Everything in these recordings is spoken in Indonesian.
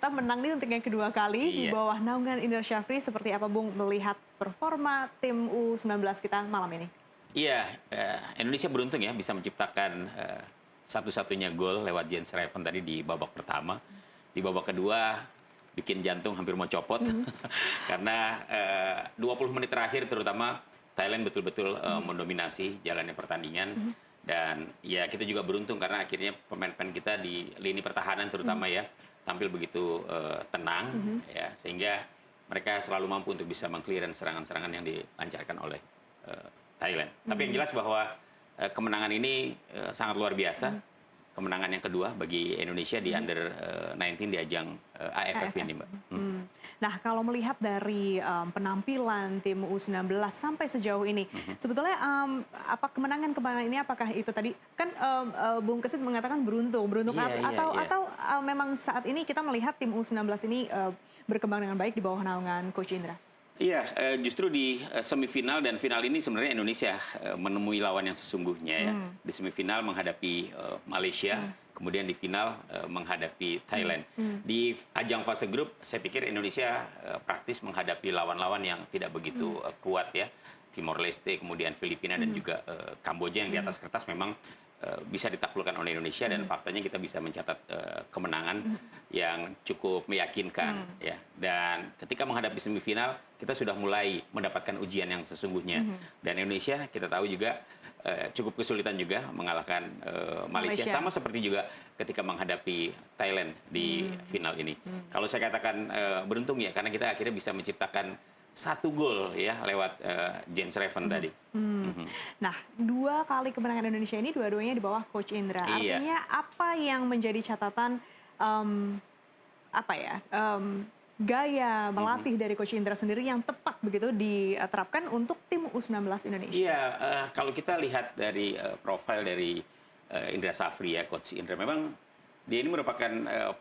Kita menang nih untuk yang kedua kali di Iya. bawah naungan Indra Syafri. Seperti apa Bung melihat performa tim U19 kita malam ini? Iya, Indonesia beruntung ya bisa menciptakan satu-satunya gol lewat Jens Reven tadi di babak pertama. Di babak kedua bikin jantung hampir mau copot karena 20 menit terakhir terutama Thailand betul-betul mendominasi jalannya pertandingan. Dan ya kita juga beruntung karena akhirnya pemain-pemain kita di lini pertahanan terutama ya tampil begitu tenang ya, sehingga mereka selalu mampu untuk bisa meng-clearance serangan-serangan yang dilancarkan oleh Thailand. Tapi yang jelas bahwa kemenangan ini sangat luar biasa. Kemenangan yang kedua bagi Indonesia di Under 19 di ajang AFF ini, Mbak. Nah, kalau melihat dari penampilan tim U19 sampai sejauh ini, sebetulnya apa kemenangan-kemenangan ini apakah itu tadi kan Bung Kesit mengatakan beruntung atau memang saat ini kita melihat tim U19 ini berkembang dengan baik di bawah naungan Coach Indra? Iya, justru di semifinal dan final ini sebenarnya Indonesia menemui lawan yang sesungguhnya ya. Di semifinal menghadapi Malaysia, kemudian di final menghadapi Thailand. Di ajang fase grup, saya pikir Indonesia praktis menghadapi lawan-lawan yang tidak begitu kuat ya. Timor Leste, kemudian Filipina dan juga Kamboja yang di atas kertas memang bisa ditaklukkan oleh Indonesia dan faktanya kita bisa mencatat kemenangan yang cukup meyakinkan ya. Dan ketika menghadapi semifinal kita sudah mulai mendapatkan ujian yang sesungguhnya. Dan Indonesia kita tahu juga cukup kesulitan juga mengalahkan Malaysia sama seperti juga ketika menghadapi Thailand di final ini. Kalau saya katakan beruntung ya karena kita akhirnya bisa menciptakan satu gol ya lewat Jens Reven tadi. Nah, 2 kali kemenangan Indonesia ini dua-duanya di bawah Coach Indra. Iya. Artinya apa yang menjadi catatan gaya melatih dari Coach Indra sendiri yang tepat begitu diterapkan untuk tim U19 Indonesia? Iya, kalau kita lihat dari profil dari Indra Syafri ya, Coach Indra, memang dia ini merupakan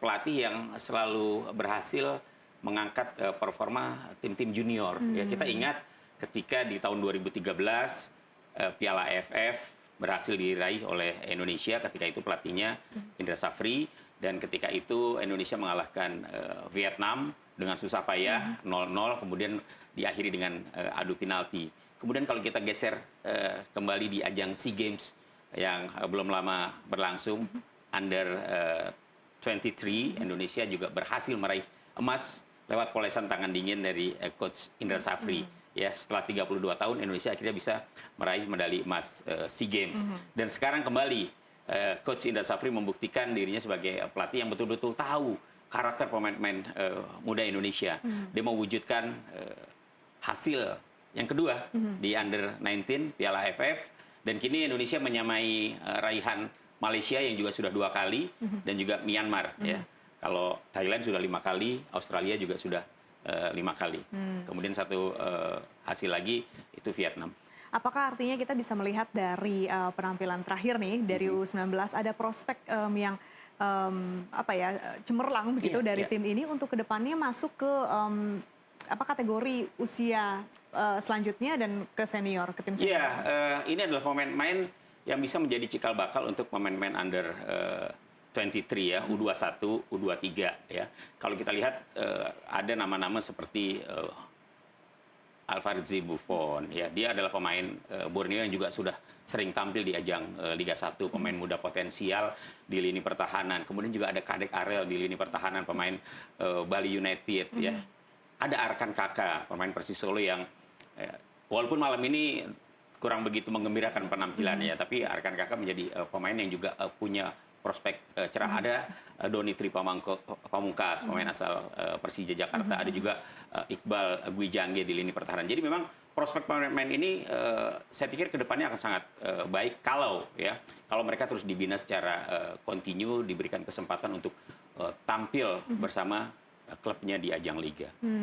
pelatih yang selalu berhasil mengangkat performa tim-tim junior. Ya, kita ingat ketika di tahun 2013 Piala AFF berhasil diraih oleh Indonesia, ketika itu pelatihnya Indra Syafri, dan ketika itu Indonesia mengalahkan Vietnam dengan susah payah 0-0, kemudian diakhiri dengan adu penalti. Kemudian kalau kita geser kembali di ajang SEA Games yang belum lama berlangsung, Under 23, Indonesia juga berhasil meraih emas lewat polesan tangan dingin dari Coach Indra Syafri. Ya, setelah 32 tahun Indonesia akhirnya bisa meraih medali emas SEA Games. Dan sekarang kembali Coach Indra Syafri membuktikan dirinya sebagai pelatih yang betul-betul tahu karakter pemain-pemain muda Indonesia. Dia mewujudkan hasil yang kedua di Under 19 Piala AFF, dan kini Indonesia menyamai raihan Malaysia yang juga sudah 2 kali dan juga Myanmar ya. Kalau Thailand sudah 5 kali, Australia juga sudah 5 kali. Kemudian satu hasil lagi itu Vietnam. Apakah artinya kita bisa melihat dari penampilan terakhir nih dari U19 ada prospek yang cemerlang begitu dari tim ini untuk kedepannya masuk ke kategori usia selanjutnya dan ke senior, ke tim senior? Iya, ini adalah pemain-pemain yang bisa menjadi cikal bakal untuk pemain-pemain under 23 ya, U21, U23 ya. Kalau kita lihat ada nama-nama seperti Alvarizzi Buffon ya, dia adalah pemain Borneo yang juga sudah sering tampil di ajang Liga 1, pemain muda potensial di lini pertahanan. Kemudian juga ada Kadek Arel di lini pertahanan, pemain Bali United ya. Ada Arkan Kaka, pemain Persis Solo yang walaupun malam ini kurang begitu menggembirakan penampilan ya, tapi Arkan Kaka menjadi pemain yang juga punya prospek cerah. Ada Doni Tripamungkas, pemain asal Persija Jakarta. Ada juga Iqbal Gwijangge di lini pertahanan. Jadi memang prospek pemain ini saya pikir kedepannya akan sangat baik kalau mereka terus dibina secara kontinu, diberikan kesempatan untuk tampil bersama klubnya di ajang liga.